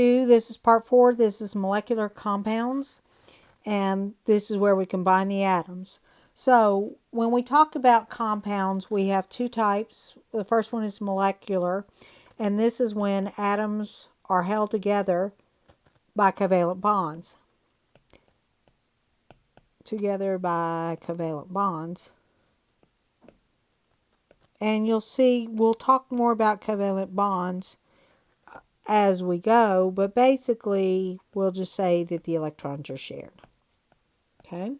This is part 4. This is molecular compounds, and this is where we combine the atoms. So when we talk about compounds, we have two types. The first one is molecular, and this is when atoms are held together by covalent bonds. Together by covalent bonds. And you'll see, we'll talk more about covalent bonds as we go, but basically we'll just say that the electrons are shared. Okay?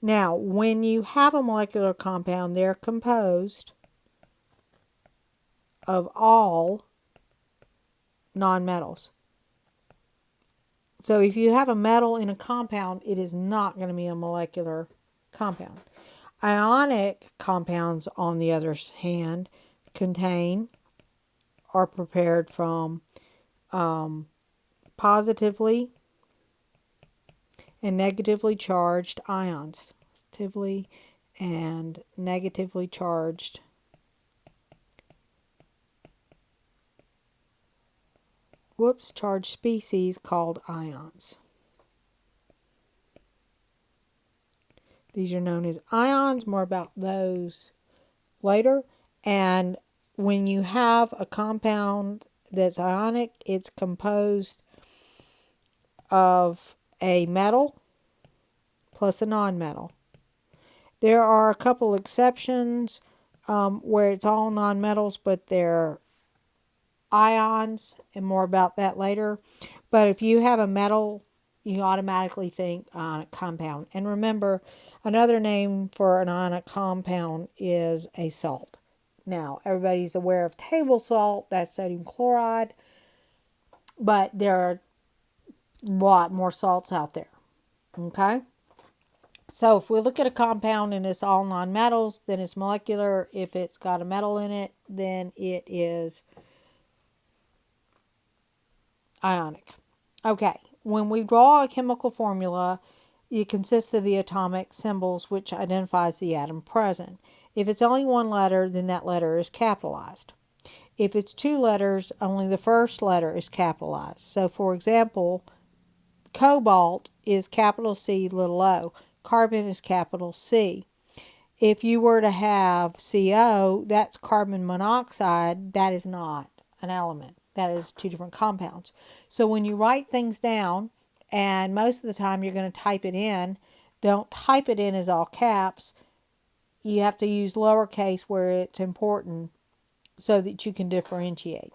Now, when you have a molecular compound, they're composed of all nonmetals. So if you have a metal in a compound, it is not going to be a molecular compound. Ionic compounds, on the other hand, are prepared from positively and negatively charged ions. Positively and negatively charged charged species called ions. These are known as ions. More about those later. And when you have a compound that's ionic, it's composed of a metal plus a nonmetal. There are a couple exceptions where it's all nonmetals, but they're ions, and more about that later. But if you have a metal, you automatically think ionic compound. And remember, another name for an ionic compound is a salt. Now, everybody's aware of table salt, that's sodium chloride, but there are a lot more salts out there. Okay? So if we look at a compound and it's all nonmetals, then it's molecular. If it's got a metal in it, then it is ionic. Okay, when we draw a chemical formula, it consists of the atomic symbols which identifies the atom present. If it's only one letter, then that letter is capitalized. If it's two letters, only the first letter is capitalized. So for example, cobalt is capital C, little o. Carbon is capital C. If you were to have CO, that's carbon monoxide. That is not an element. That is two different compounds. So when you write things down, and most of the time you're going to type it in, don't type it in as all caps. You have to use lowercase where it's important so that you can differentiate.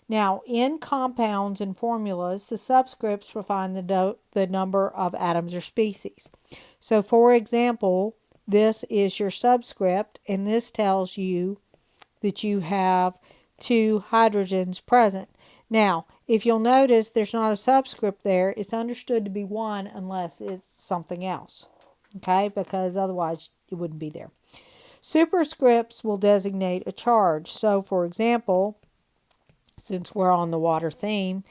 Now, in compounds and formulas, the subscripts define the number of atoms or species. So, for example, this is your subscript, and this tells you that you have 2 hydrogens present. Now, if you'll notice, there's not a subscript there. It's understood to be 1 unless it's something else, okay? Because otherwise it wouldn't be there. Superscripts will designate a charge. So, for example, since we're on the water theme,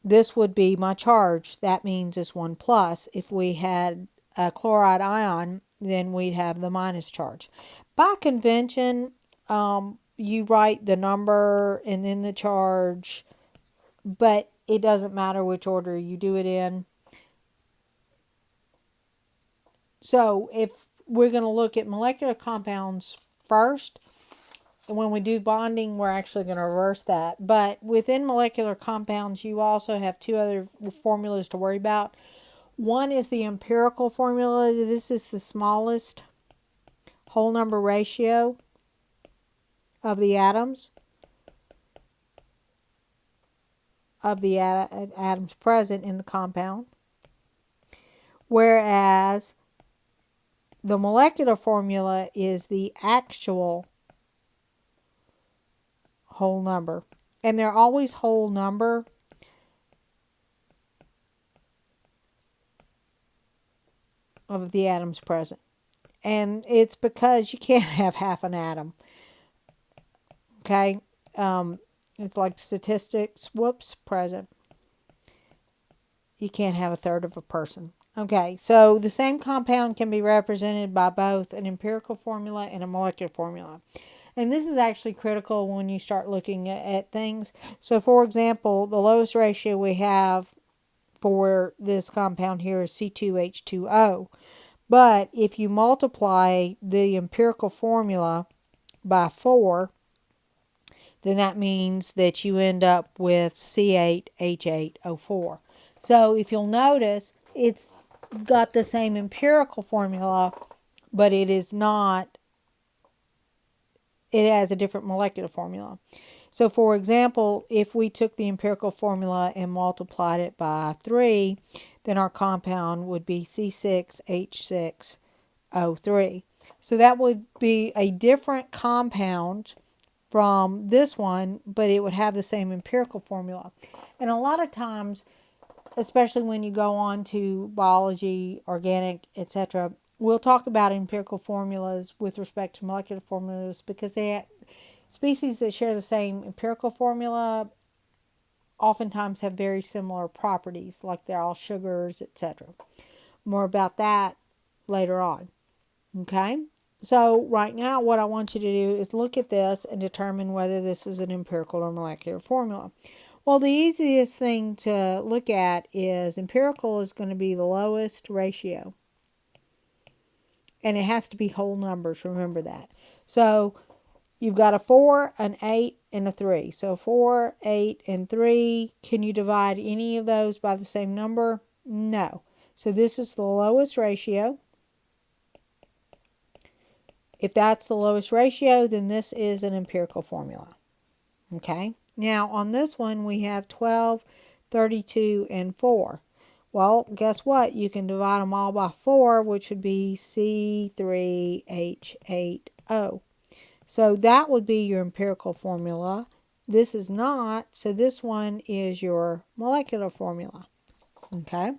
this would be my charge. That means it's 1 plus. If we had a chloride ion, then we'd have the minus charge. By convention, you write the number and then the charge, but it doesn't matter which order you do it in. So if we're going to look at molecular compounds first, and when we do bonding, we're actually going to reverse that. But within molecular compounds, you also have 2 other formulas to worry about. One is the empirical formula. This is the smallest whole number ratio of the atoms atoms present in the compound. Whereas the molecular formula is the actual whole number. And they're always whole number. Of the atoms present. And it's because you can't have half an atom. Okay? It's like statistics. Present. You can't have a third of a person. Okay, so the same compound can be represented by both an empirical formula and a molecular formula. And this is actually critical when you start looking at things. So, for example, the lowest ratio we have for this compound here is C2H2O. But if you multiply the empirical formula by 4, then that means that you end up with C8H8O4. So if you'll notice, it's got the same empirical formula, but it is not, it has a different molecular formula. So for example, if we took the empirical formula and multiplied it by 3, then our compound would be C6H6O3. So that would be a different compound from this one, but it would have the same empirical formula. And a lot of times, especially when you go on to biology, organic, etc., we'll talk about empirical formulas with respect to molecular formulas because species that share the same empirical formula oftentimes have very similar properties, like they're all sugars, etc. More about that later on. Okay? So right now what I want you to do is look at this and determine whether this is an empirical or molecular formula. Well, the easiest thing to look at is empirical is going to be the lowest ratio. And it has to be whole numbers, remember that. So you've got a 4, an 8, and a 3. So 4, 8, and 3. Can you divide any of those by the same number? No. So this is the lowest ratio. If that's the lowest ratio, then this is an empirical formula. Okay? Now, on this one, we have 12, 32, and 4. Well, guess what? You can divide them all by 4, which would be C3H8O. So that would be your empirical formula. This is not, so this one is your molecular formula. Okay?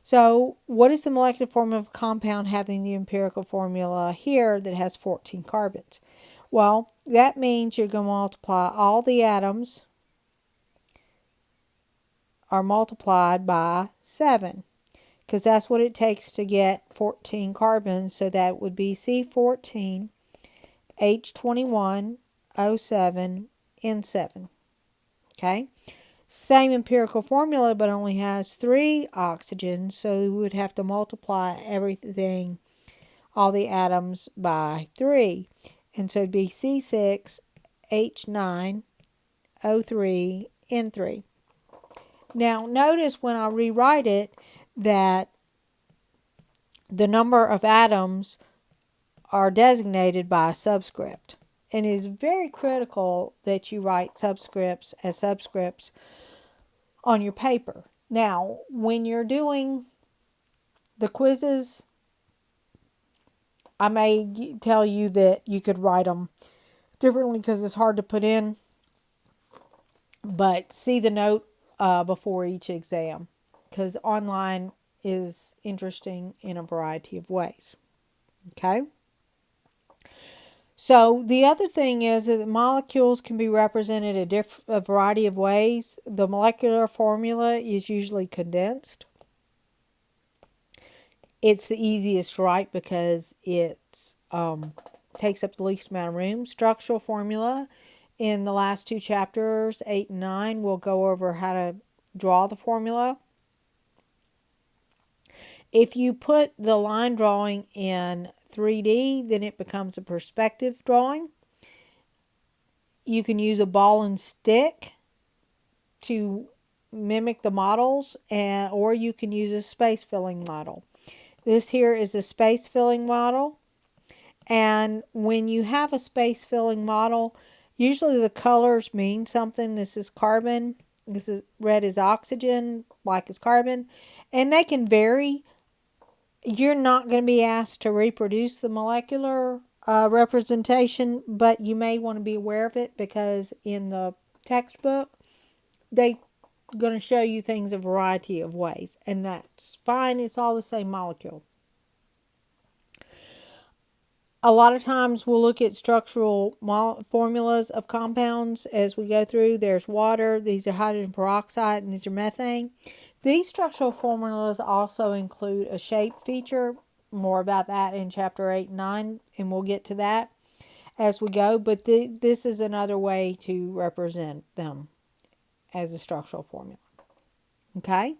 So what is the molecular formula of a compound having the empirical formula here that has 14 carbons? Well, that means you're going to multiply all the atoms are multiplied by 7, because that's what it takes to get 14 carbons. So that would be C14, H21, O7, N7. Okay? Same empirical formula, but only has 3 oxygens, so we would have to multiply everything, all the atoms, by 3. And so it'd be C6, H9, O3, N3. Now, notice when I rewrite it that the number of atoms are designated by a subscript. And it is very critical that you write subscripts as subscripts on your paper. Now, when you're doing the quizzes, I may tell you that you could write them differently because it's hard to put in, but see the note before each exam, because online is interesting in a variety of ways. Okay? So the other thing is that molecules can be represented a variety of ways. The molecular formula is usually condensed. It's the easiest to write because it takes up the least amount of room. Structural formula, in the last 2 chapters, 8 and 9, we'll go over how to draw the formula. If you put the line drawing in 3D, then it becomes a perspective drawing. You can use a ball and stick to mimic the models, or you can use a space filling model. This here is a space filling model, and when you have a space filling model, usually the colors mean something. This is carbon, this is red is oxygen, black is carbon, and they can vary. You're not going to be asked to reproduce the molecular representation, but you may want to be aware of it because in the textbook, they're going to show you things a variety of ways, and that's fine. It's all the same molecule. A lot of times we'll look at structural formulas of compounds as we go through. There's water, these are hydrogen peroxide, and these are methane. These structural formulas also include a shape feature. More about that in chapter 8 and 9, and we'll get to that. as we go, but this is another way to represent them as a structural formula. Okay?